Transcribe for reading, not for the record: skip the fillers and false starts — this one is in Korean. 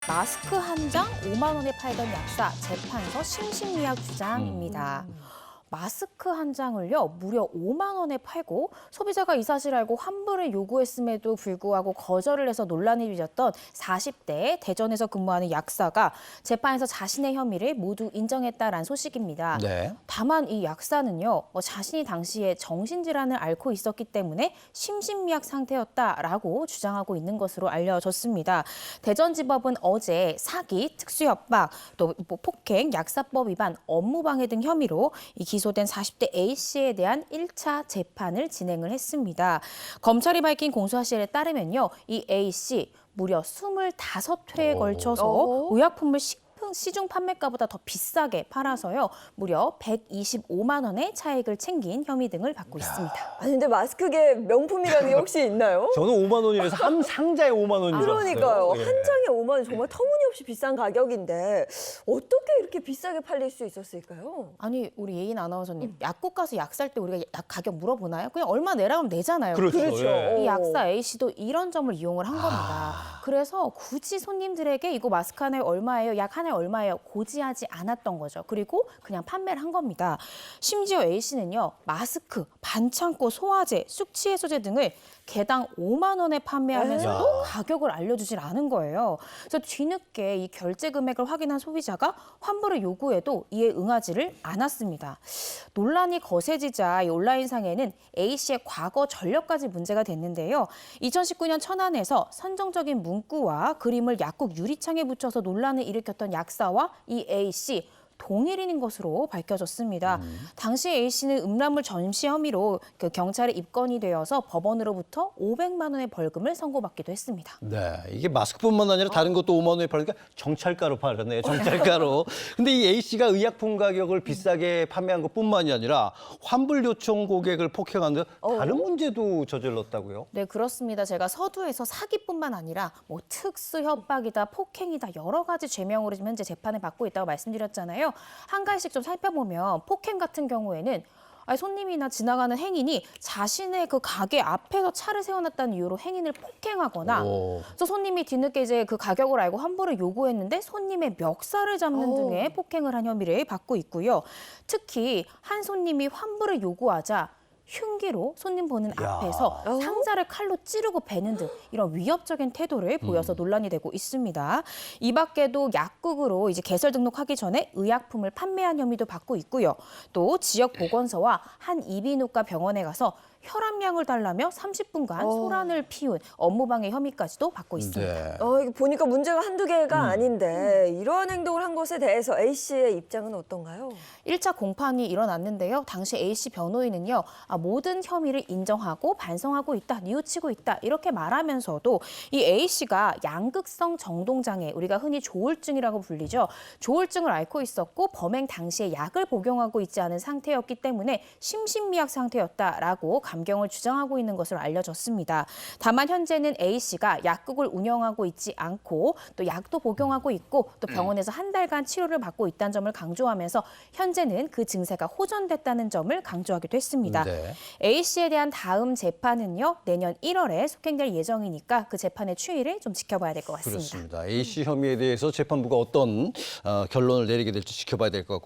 마스크 한 장 5만 원에 팔던 약사 재판서 심신미약 주장입니다. 마스크 한 장을요 무려 5만 원에 팔고 소비자가 이 사실을 알고 환불을 요구했음에도 불구하고 거절을 해서 논란이 빚었던 40대 대전에서 근무하는 약사가 재판에서 자신의 혐의를 모두 인정했다라는 소식입니다. 네. 다만 이 약사는요 자신이 당시에 정신질환을 앓고 있었기 때문에 심신미약 상태였다라고 주장하고 있는 것으로 알려졌습니다. 대전지법은 어제 사기, 특수협박, 또 폭행, 약사법 위반, 업무방해 등 혐의로 기소된 40대 A씨에 대한 1차 재판을 진행을 했습니다. 검찰이 밝힌 공소사실에 따르면요. 이 A씨 무려 25회에 걸쳐서 의약품을 시중 판매가보다 더 비싸게 팔아서요. 무려 125만 원의 차익을 챙긴 혐의 등을 받고 있습니다. 아니 근데 마스크계 명품이라는 게 혹시 있나요? 저는 5만 원이라서 한 상자에 5만 원인 줄 알았어요. 그러니까요. 예. 한 장에 5만 원 정말 터무니없이 비싼 가격인데 어떻게 이렇게 비싸게 팔릴 수 있었을까요? 아니 우리 예인 아나운서님 약국 가서 약 살 때 우리가 약 가격 물어보나요? 그냥 얼마 내라면 내잖아요. 그렇죠. 그렇죠. 예. 이 약사 A씨도 이런 점을 이용을 한 겁니다. 그래서 굳이 손님들에게 이거 마스크 하나에 얼마예요? 약 하나에 얼마예요? 고지하지 않았던 거죠. 그리고 그냥 판매를 한 겁니다. 심지어 A씨는요. 마스크, 반창고, 소화제, 숙취해소제 등을 개당 5만 원에 판매하면서도 가격을 알려주질 않은 거예요. 그래서 뒤늦게 이 결제 금액을 확인한 소비자가 환불을 요구해도 이에 응하지를 않았습니다. 논란이 거세지자 이 온라인상에는 A씨의 과거 전력까지 문제가 됐는데요. 2019년 천안에서 선정적인 문구와 그림을 약국 유리창에 붙여서 논란을 일으켰던 약사와 이 A씨 동일인인 것으로 밝혀졌습니다. 당시 A씨는 음란물 전시 혐의로 경찰에 입건이 되어서 법원으로부터 500만 원의 벌금을 선고받기도 했습니다. 네, 이게 마스크뿐만 아니라 다른 것도 5만 원에 팔니까 정찰가로 팔았네요. 정찰가로. 근데 이 A씨가 의약품 가격을 비싸게 판매한 것뿐만이 아니라 환불 요청 고객을 폭행한 등 다른 문제도 저질렀다고요? 네, 그렇습니다. 제가 서두에서 사기뿐만 아니라 뭐 특수 협박이다, 폭행이다 여러 가지 죄명으로 지금 현재 재판을 받고 있다고 말씀드렸잖아요. 한 가지씩 좀 살펴보면 폭행 같은 경우에는 손님이나 지나가는 행인이 자신의 그 가게 앞에서 차를 세워놨다는 이유로 행인을 폭행하거나 그래서 손님이 뒤늦게 이제 그 가격을 알고 환불을 요구했는데 손님의 멱살을 잡는 등의 폭행을 한 혐의를 받고 있고요. 특히 한 손님이 환불을 요구하자 흉기로 손님 보는 앞에서 상자를 칼로 찌르고 베는 등 이런 위협적인 태도를 보여서 논란이 되고 있습니다. 이 밖에도 약국으로 이제 개설 등록하기 전에 의약품을 판매한 혐의도 받고 있고요. 또 지역 보건소와 한 이비인후과 병원에 가서 혈압약을 달라며 30분간 소란을 피운 업무방해 혐의까지도 받고 있습니다. 네. 이게 보니까 문제가 한두 개가 아닌데 이러한 행동을 한 것에 대해서 A씨의 입장은 어떤가요? 1차 공판이 일어났는데요. 당시 A씨 변호인은요. 모든 혐의를 인정하고 반성하고 있다, 뉘우치고 있다 이렇게 말하면서도 이 A씨가 양극성 정동장애, 우리가 흔히 조울증이라고 불리죠. 조울증을 앓고 있었고 범행 당시에 약을 복용하고 있지 않은 상태였기 때문에 심신미약 상태였다라고 감경을 주장하고 있는 것으로 알려졌습니다. 다만 현재는 A씨가 약국을 운영하고 있지 않고 또 약도 복용하고 있고 또 병원에서 한 달간 치료를 받고 있다는 점을 강조하면서 현재는 그 증세가 호전됐다는 점을 강조하기도 했습니다. 네. A씨에 대한 다음 재판은요. 내년 1월에 속행될 예정이니까 그 재판의 추이를 좀 지켜봐야 될 것 같습니다. 그렇습니다. A씨 혐의에 대해서 재판부가 어떤 결론을 내리게 될지 지켜봐야 될 것 같고